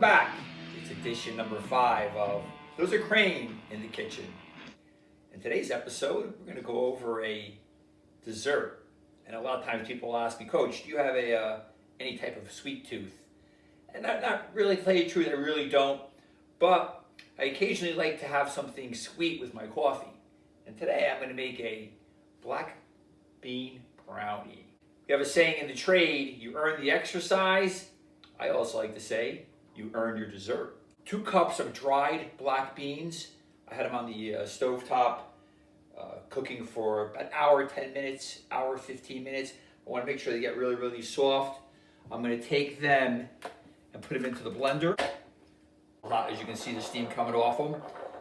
back. It's edition number 5 of Those Are Crane in the Kitchen. In today's episode, we're going to go over a dessert. And a lot of times people ask me, Coach, do you have any type of sweet tooth? And not really, to tell you the truth, I really don't. But I occasionally like to have something sweet with my coffee. And today I'm going to make a black bean brownie. We have a saying in the trade, you earn the exercise. I also like to say, you earn your dessert. 2 cups of dried black beans. I had them on the stovetop cooking for about an hour, 10 minutes, hour, 15 minutes. I want to make sure they get really, really soft. I'm going to take them and put them into the blender. As you can see, the steam coming off them.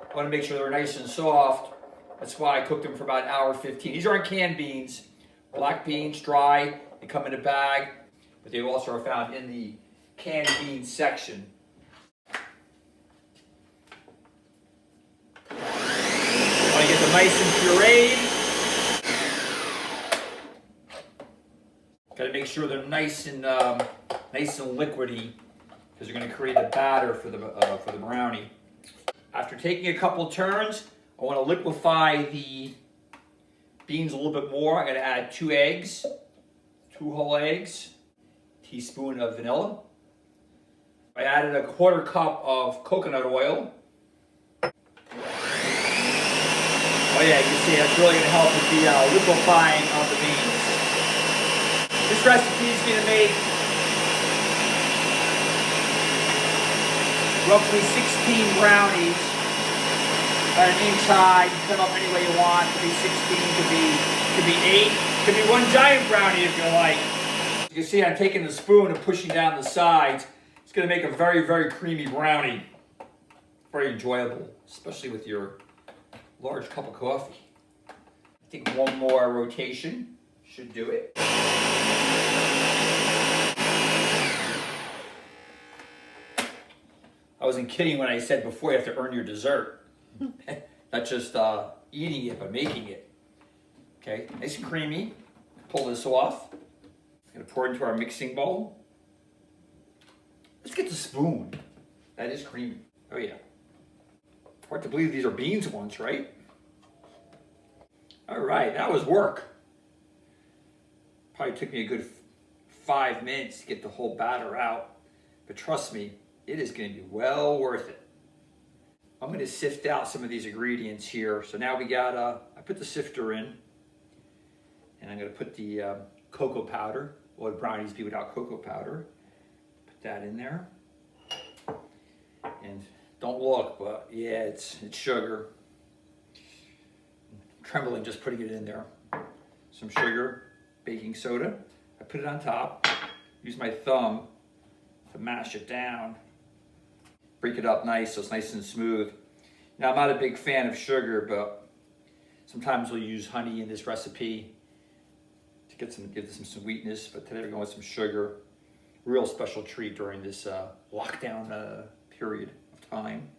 I want to make sure they're nice and soft. That's why I cooked them for about an hour, 15. These aren't canned beans. Black beans, dry. They come in a bag, but they also are found in the canned beans section. I want to get them nice and pureed. Got to make sure they're nice and liquidy, because they're going to create the batter for the brownie. After taking a couple turns, I want to liquefy the beans a little bit more. I'm going to add 2 eggs, 2 whole eggs, teaspoon of vanilla. I added a 1/4 cup of coconut oil. Oh yeah, you can see that's really going to help with the liquefying of the beans. This recipe is going to make roughly 16 brownies, about 1 inch high. You can cut them up any way you want. Could be 16, could be 8, could be 1 giant brownie if you like. You can see I'm taking the spoon and pushing down the sides. It's going to make a very, very creamy brownie. Very enjoyable, especially with your large cup of coffee. I think 1 more rotation should do it. I wasn't kidding when I said before you have to earn your dessert. Not just eating it, but making it. Okay, nice and creamy. Pull this off. I'm going to pour it into our mixing bowl. Let's get the spoon. That is creamy. Oh yeah. Hard to believe these are beans ones, right? All right, that was work. Probably took me a good 5 minutes to get the whole batter out. But trust me, it is going to be well worth it. I'm going to sift out some of these ingredients here. So now we got, I put the sifter in. And I'm going to put the cocoa powder. What would brownies be without cocoa powder? Put that in there. And don't look, but yeah, it's sugar. I'm trembling just putting it in there. Some sugar, baking soda. I put it on top. Use my thumb to mash it down. Break it up nice so it's nice and smooth. Now, I'm not a big fan of sugar, but sometimes we'll use honey in this recipe to give this some sweetness. But today we're going with some sugar. Real special treat during this lockdown period of time.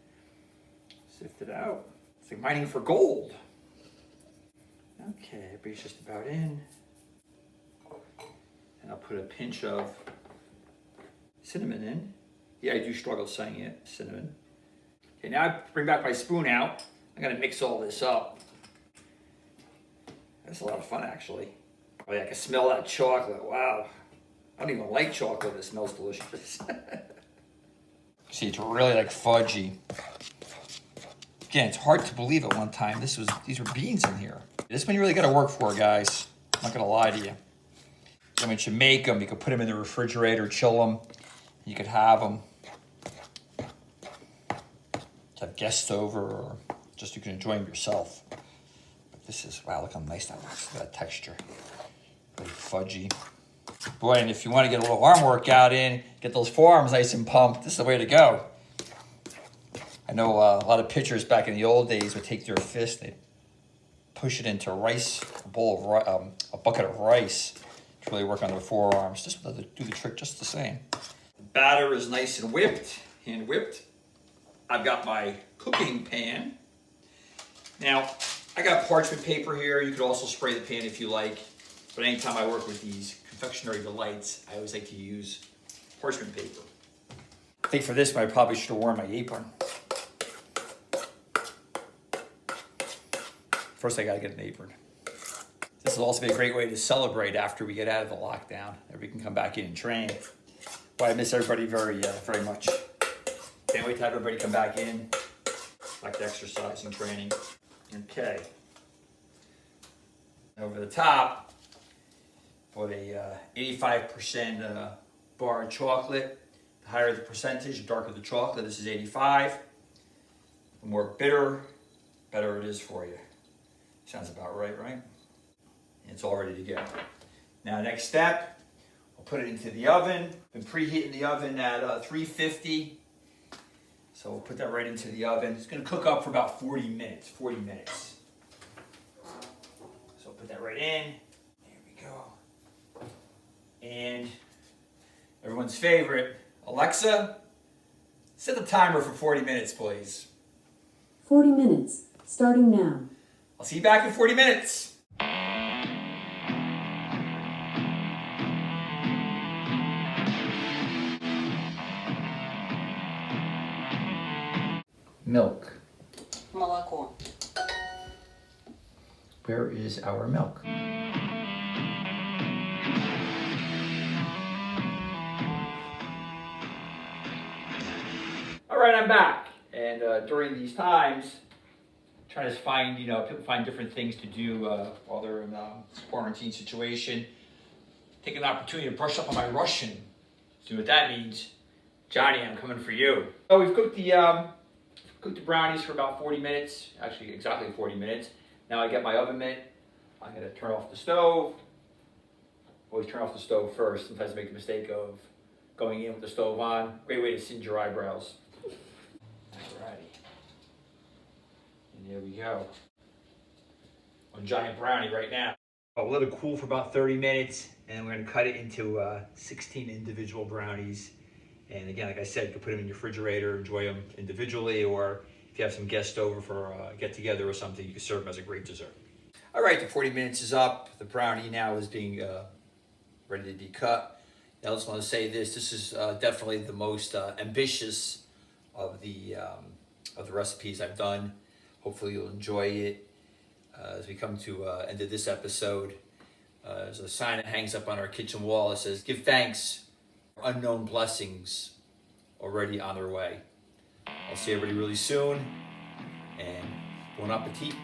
Sift it out. It's like mining for gold. Okay, everybody's just about in. And I'll put a pinch of cinnamon in. Yeah, I do struggle saying it, cinnamon. Okay, now I bring back my spoon out. I'm gonna mix all this up. That's a lot of fun, actually. Oh yeah, I can smell that chocolate, wow. I don't even like chocolate, it smells delicious. See, it's really like fudgy. Again, it's hard to believe at one time these were beans in here. This one you really gotta work for, guys. I'm not gonna lie to you. So once you make them, you can put them in the refrigerator, chill them. You could have them. Have guests over, or just you can enjoy them yourself. But this is, wow, look how nice that looks. Look at that texture. Really fudgy. Boy, and if you want to get a little arm workout in, get those forearms nice and pumped, this is the way to go. I know a lot of pitchers back in the old days would take their fist, they'd push it into rice, a bucket of rice to really work on their forearms. Just to do the trick just the same. The batter is nice and whipped, hand whipped. I've got my cooking pan. Now, I got parchment paper here. You could also spray the pan if you like. But anytime I work with these confectionery delights, I always like to use parchment paper. think for this one, I probably should have worn my apron. First, I gotta get an apron. This will also be a great way to celebrate after we get out of the lockdown, and we can come back in and train. But I miss everybody very much. Can't wait to have everybody come back in, back to exercising, training. Okay. Over the top, put a 85% bar of chocolate. The higher the percentage, the darker the chocolate. This is 85. The more bitter, better it is for you. Sounds about right, right? And it's all ready to go. Now, next step, I'll put it into the oven. Been preheating the oven at 350. So we'll put that right into the oven. It's gonna cook up for about 40 minutes. So I'll put that right in. There we go. And everyone's favorite, Alexa, set the timer for 40 minutes, please. 40 minutes, starting now. I'll see you back in 40 minutes. Milk. Молоко. Where is our milk? All right, I'm back. And during these times, trying to find, people find different things to do while they're in a quarantine situation. Take an opportunity to brush up on my Russian. See what that means. Johnny, I'm coming for you. So we've cooked the brownies for about 40 minutes, actually exactly 40 minutes. Now I get my oven mitt. I'm gonna turn off the stove. Always turn off the stove first. Sometimes I make the mistake of going in with the stove on. Great way to singe your eyebrows. Alrighty. And there we go. One giant brownie right now. I'll let it cool for about 30 minutes, and then we're gonna cut it into 16 individual brownies. And again, like I said, you can put them in your refrigerator, enjoy them individually, or if you have some guests over for a get-together or something, you can serve them as a great dessert. All right, the 40 minutes is up. The brownie now is being ready to be cut. I just want to say this is definitely the most ambitious of the recipes I've done. Hopefully you'll enjoy it. As we come to end of this episode, there's a sign that hangs up on our kitchen wall that says, "Give thanks. Unknown blessings already on their way." I'll see everybody really soon, and bon appetit.